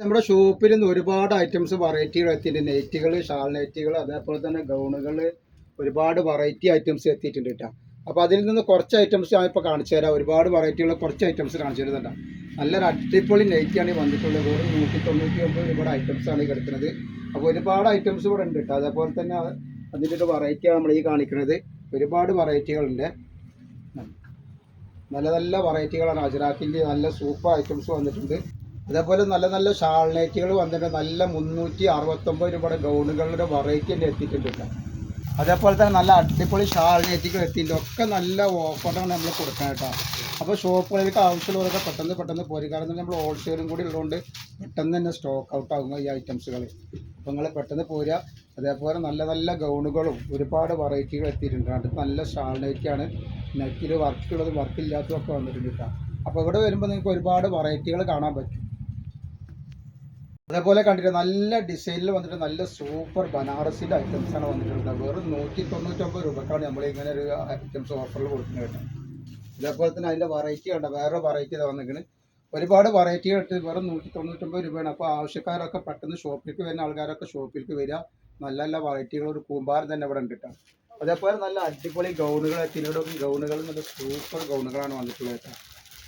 നമ്മുടെ ഷോപ്പിൽ നിന്ന് ഒരുപാട് ഐറ്റംസ് വെറൈറ്റികൾ എത്തിയിട്ടുണ്ട്. നെറ്റുകൾ, ഷാൾ നെറ്റുകൾ, അതേപോലെ തന്നെ ഗൗണുകൾ, ഒരുപാട് വെറൈറ്റി ഐറ്റംസ് എത്തിയിട്ടുണ്ട് കേട്ടോ. അപ്പോൾ അതിൽ നിന്ന് കുറച്ച് ഐറ്റംസ് ഞാൻ ഇപ്പോൾ കാണിച്ചു തരാം. ഒരുപാട് വെറൈറ്റികൾ കുറച്ച് ഐറ്റംസ് കാണിച്ചു തരുന്നുണ്ട്. നല്ലൊരു അടിപൊളി നെറ്റാണ് ഈ വന്നിട്ടുള്ളത്. വെറും 199 രൂപയുടെ ഐറ്റംസാണ് ഈ കിടക്കുന്നത്. അപ്പോൾ ഒരുപാട് ഐറ്റംസ് ഇവിടെ ഉണ്ട് കേട്ടോ. അതേപോലെ തന്നെ അതിൻ്റെ ഒരു വെറൈറ്റിയാണ് നമ്മൾ ഈ കാണിക്കുന്നത്. ഒരുപാട് വെറൈറ്റികളുണ്ട്. നല്ല നല്ല വെറൈറ്റികളാണ്. അജറാക്കിൻ്റെ നല്ല സൂപ്പർ ഐറ്റംസ് വന്നിട്ടുണ്ട്. അതേപോലെ നല്ല നല്ല ഷാൾ നൈറ്റുകൾ വന്നിട്ട് നല്ല 369 രൂപയുടെ ഗൗണുകളുടെ വെറൈറ്റി തന്നെ എത്തിയിട്ടുണ്ട് കേട്ടോ. അതേപോലെ തന്നെ നല്ല അടിപൊളി ഷാൾ നൈറ്റുകൾ എത്തിയിട്ടുണ്ട്. ഒക്കെ നല്ല ഓഫറാണ് നമ്മൾ കൊടുക്കുന്നത് കേട്ടോ. അപ്പോൾ ഷോപ്പുകളിലേക്ക് ആവശ്യമുള്ളവരൊക്കെ പെട്ടെന്ന് പോരും. കാരണം നമ്മൾ ഹോൾസെയിലും കൂടി ഉള്ളതുകൊണ്ട് പെട്ടെന്ന് തന്നെ സ്റ്റോക്ക് ഔട്ട് ആകും ഈ ഐറ്റംസുകൾ. അപ്പോൾ നിങ്ങൾ പെട്ടെന്ന് പോരുക. അതേപോലെ നല്ല നല്ല ഗൗണുകളും ഒരുപാട് വെറൈറ്റികൾ എത്തിയിട്ടുണ്ട്. അത് നല്ല ഷാൾ നൈറ്റാണ്. നെറ്റിൽ വർക്കുള്ളതും വർക്കില്ലാത്തതും ഒക്കെ വന്നിട്ടുണ്ട് കേട്ടോ. അപ്പോൾ ഇവിടെ വരുമ്പോൾ നിങ്ങൾക്ക് ഒരുപാട് വെറൈറ്റികൾ കാണാൻ പറ്റും. അതേപോലെ കണ്ടിട്ട് നല്ല ഡിസൈനിൽ വന്നിട്ട് നല്ല സൂപ്പർ ബനാറസിൻ്റെ ഐറ്റംസാണ് വന്നിട്ടുള്ളത്. വെറും 199 രൂപക്കാണ് നമ്മൾ ഇങ്ങനെ ഒരു ഐറ്റംസ് ഓഫറിൽ കൊടുക്കുന്നത് കേട്ടോ. അതേപോലെ തന്നെ അതിൻ്റെ വെറൈറ്റി കണ്ട വേറെ വെറൈറ്റി വന്നിരിക്കുന്നത്. ഒരുപാട് വെറൈറ്റികൾ ഇട്ട് വെറും 199 രൂപയാണ്. അപ്പോൾ ആവശ്യക്കാരൊക്കെ പെട്ടെന്ന് ഷോപ്പിലേക്ക് വരുന്ന ആൾക്കാരൊക്കെ ഷോപ്പിലേക്ക് വരിക. നല്ല നല്ല വെറൈറ്റികൾ ഒരു കൂമ്പാരം തന്നെ ഇവിടെ ഉണ്ട് കേട്ടോ. അതേപോലെ നല്ല അടിപൊളി ഗൗണുകൾ എത്തിയിട്ടുണ്ട്. ഗൗണുകൾ നല്ല സൂപ്പർ ഗൗണുകളാണ് വന്നിട്ടുള്ളത് കേട്ടോ.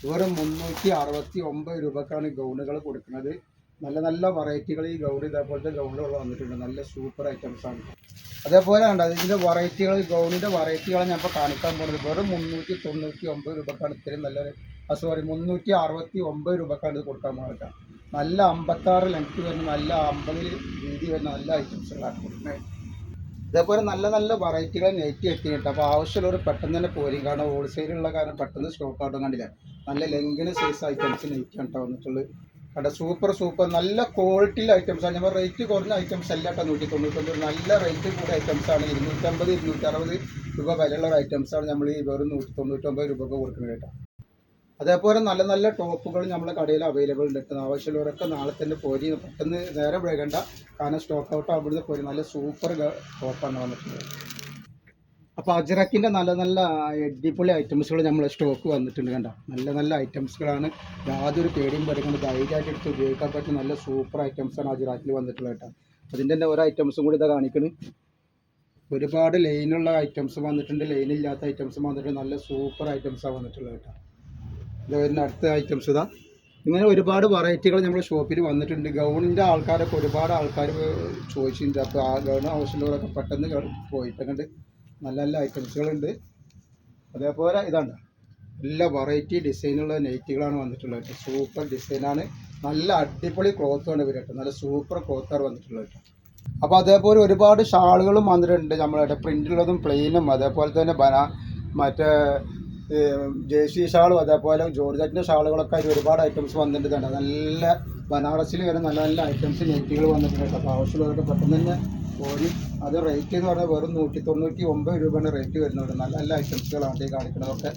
വെറും 369 രൂപക്കാണ് ഗൗണുകൾ കൊടുക്കുന്നത്. നല്ല നല്ല വെറൈറ്റികൾ ഈ ഗൗൺ ഇതേപോലത്തെ ഗൗണുകൾ വന്നിട്ടുണ്ട്. നല്ല സൂപ്പർ ഐറ്റംസാണ്. അതേപോലെ ഉണ്ട് ഇതിൻ്റെ വെറൈറ്റികൾ, ഗൗണിൻ്റെ വെറൈറ്റികൾ ഞാൻ ഇപ്പോൾ കാണിക്കാൻ പോകുന്നത്. വെറും 399 രൂപക്കാണ് ഇത്രയും നല്ലൊരു 369 രൂപക്കാണ് ഇത് കൊടുക്കാൻ പോകുന്നത്. നല്ല 56 ലെങ്ത് വരുന്ന, നല്ല 50 വീതി വരുന്ന നല്ല ഐറ്റംസുകളാണ് കൊടുക്കുന്നത്. അതേപോലെ നല്ല നല്ല വെറൈറ്റികൾ നെറ്റ് എത്തിയിട്ട്. അപ്പോൾ ആവശ്യമുള്ളവർ പെട്ടെന്ന് തന്നെ പോരും. കാരണം ഹോൾസെയിലുള്ള കാരണം പെട്ടെന്ന് സ്റ്റോക്ക് ഔട്ട് കണ്ടില്ല. നല്ല ലെങ്കിന് സൈസ് ഐറ്റംസ് നെറ്റാണ് കേട്ടോ വന്നിട്ടുള്ളത്. കണ്ട സൂപ്പർ നല്ല ക്വാളിറ്റിയിൽ ഐറ്റംസാണ്. നമ്മൾ റേറ്റ് കുറഞ്ഞ ഐറ്റംസ് അല്ല കേട്ടോ. 199 നല്ല റേറ്റ് കൂടിയ ഐറ്റംസാണ്. 250 260 രൂപ വിലയുള്ള ഐറ്റംസാണ് നമ്മൾ ഈ വെറും 199 രൂപ കൊടുക്കുന്നത് കേട്ടോ. അതേപോലെ നല്ല നല്ല ടോപ്പുകൾ നമ്മുടെ കടയിൽ അവൈലബിൾ ഉണ്ട്. ആവശ്യമുള്ളവരൊക്കെ നാളെ തന്നെ പോരി. പെട്ടെന്ന് നേരെ വൈകണ്ട. കാരണം സ്റ്റോക്ക് ഔട്ട് ആകുമ്പോഴത്തെ പോരി. നല്ല സൂപ്പർ ടോപ്പാണ് വന്നിട്ടുള്ളത്. അപ്പോൾ അജ്രക്കിൻ്റെ നല്ല നല്ല അടിപൊളി ഐറ്റംസുകൾ നമ്മളെ സ്റ്റോക്ക് വന്നിട്ടുണ്ട് കണ്ട. നല്ല നല്ല ഐറ്റംസുകളാണ്. യാതൊരു പേടിയും പറയുന്നത് ധൈര്യമായിട്ട് എടുത്ത് ഉപയോഗിക്കാൻ പറ്റുന്ന നല്ല സൂപ്പർ ഐറ്റംസാണ് അജ്രാക്കിൽ വന്നിട്ടുള്ളത് കേട്ടോ. അതിൻ്റെ തന്നെ ഓരോ ഐറ്റംസും കൂടി ഇതാ കാണിക്കുന്നത്. ഒരുപാട് ലൈനുള്ള ഐറ്റംസ് വന്നിട്ടുണ്ട്, ലൈനില്ലാത്ത ഐറ്റംസും വന്നിട്ടുണ്ട്. നല്ല സൂപ്പർ ഐറ്റംസാണ് വന്നിട്ടുള്ളത് കേട്ടോ. ഇത് വരുന്ന അടുത്ത ഐറ്റംസ് ഇതാ. ഇങ്ങനെ ഒരുപാട് വെറൈറ്റികൾ നമ്മുടെ ഷോപ്പിൽ വന്നിട്ടുണ്ട്. ഗൗണിൻ്റെ ആൾക്കാരൊക്കെ ഒരുപാട് ആൾക്കാർ ചോദിച്ചിട്ടുണ്ട്. അപ്പോൾ ആ ഗൗൺ ആവശ്യമുള്ളവരൊക്കെ പെട്ടെന്ന് പോയിട്ടുണ്ട്. നല്ല നല്ല ഐറ്റംസുകളുണ്ട്. അതേപോലെ ഇതാണ് എല്ലാ വെറൈറ്റി ഡിസൈനുള്ള നൈറ്റികളാണ് വന്നിട്ടുള്ളത്. സൂപ്പർ ഡിസൈനാണ്. നല്ല അടിപൊളി ക്ലോത്താണ് ഇവർ കേട്ടോ. നല്ല സൂപ്പർ ക്ലോത്താണ് വന്നിട്ടുള്ളത് കേട്ടോ. അപ്പോൾ അതേപോലെ ഒരുപാട് ഷാളുകളും വന്നിട്ടുണ്ട് നമ്മളുടെ പ്രിൻ്റുള്ളതും പ്ലെയിനും. അതേപോലെ തന്നെ മറ്റേ ജേഴ്സി ഷാളും അതേപോലെ ജോർജറ്റിൻ്റെ ഷാളുകളൊക്കെ ആയിട്ട് ഒരുപാട് ഐറ്റംസ് വന്നിട്ടുണ്ട്. നല്ല ബനാറസിൽ വരുന്ന നല്ല നല്ല ഐറ്റംസ് നെറ്റുകൾ വന്നിട്ടുണ്ട്. അപ്പോൾ ആവശ്യമുള്ളവർക്ക് പെട്ടെന്ന് തന്നെ പോരും. അത് റേറ്റ് എന്ന് പറഞ്ഞാൽ വെറും 199 രൂപയാണ് റേറ്റ് വരുന്നത്. നല്ല നല്ല ഐറ്റംസുകളാണ് ഈ കാണിക്കുന്നതൊക്കെ.